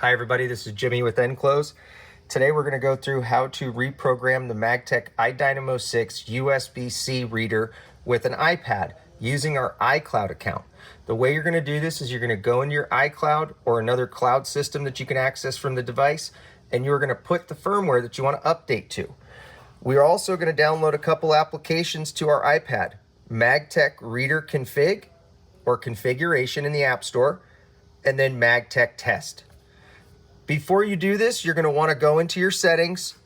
Hi everybody, this is Jimmy with nCLOSE. Today we're going to go through how to reprogram the Magtek iDynamo6 USB-C reader with an iPad using our iCloud account. The way you're going to do this is you're going to go into your iCloud or another cloud system that you can access from the device, and you're going to put the firmware that you want to update to. We're also going to download a couple applications to our iPad. Magtek Reader Config or Configuration in the App Store, and then Magtek Test. Before you do this, you're going to want to go into your settings,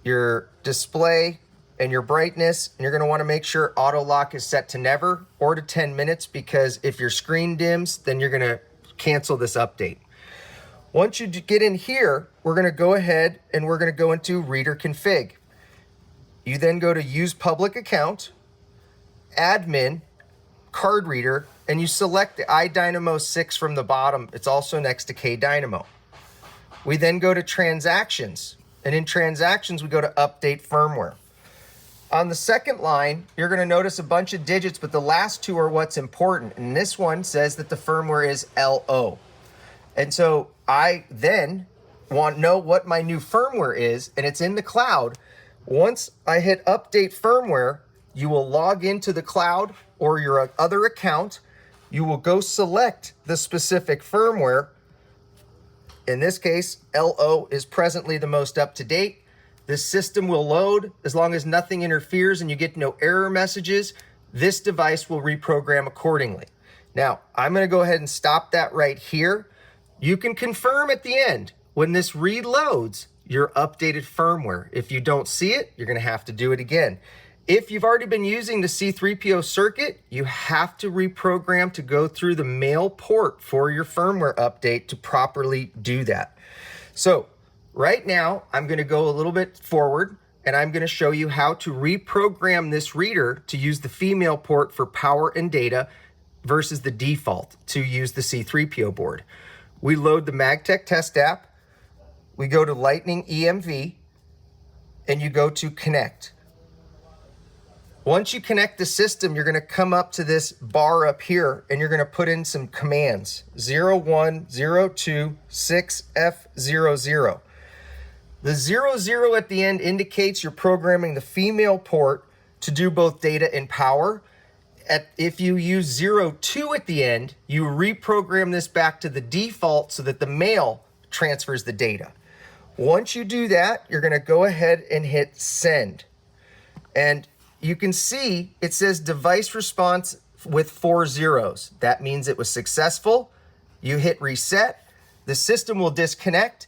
your display, and your brightness, and you're going to want to make sure auto lock is set to never or to 10 minutes, because if your screen dims, then you're going to cancel this update. Once you get in here, we're going to go ahead and we're going to go into Reader Config. You then go to Use Public Account, Admin, Card Reader, and you select the iDynamo6 from the bottom. It's also next to kDynamo. We then go to Transactions, and in Transactions, we go to Update Firmware. On the second line, you're going to notice a bunch of digits, but the last two are what's important, and this one says that the firmware is LO. And so I then want to know what my new firmware is, and it's in the cloud. Once I hit Update Firmware, you will log into the cloud or your other account. You will go select the specific firmware. In this case, LO is presently the most up-to-date. This system will load. As long as nothing interferes and you get no error messages, this device will reprogram accordingly. Now, I'm going to go ahead and stop that right here. You can confirm at the end, when this reloads, your updated firmware. If you don't see it, you're going to have to do it again. If you've already been using the C3PO circuit, you have to reprogram to go through the male port for your firmware update to properly do that. So right now, I'm going to go a little bit forward, and I'm going to show you how to reprogram this reader to use the female port for power and data versus the default to use the C3PO board. We load the Magtek Test app, we go to Lightning EMV, and you go to Connect. Once you connect the system, you're going to come up to this bar up here, and you're going to put in some commands, 01026F00. The 00 at the end indicates you're programming the female port to do both data and power. If you use 02 at the end, you reprogram this back to the default so that the male transfers the data. Once you do that, you're going to go ahead and hit Send. And you can see it says device response with 4 zeros. That means it was successful. You hit reset, the system will disconnect,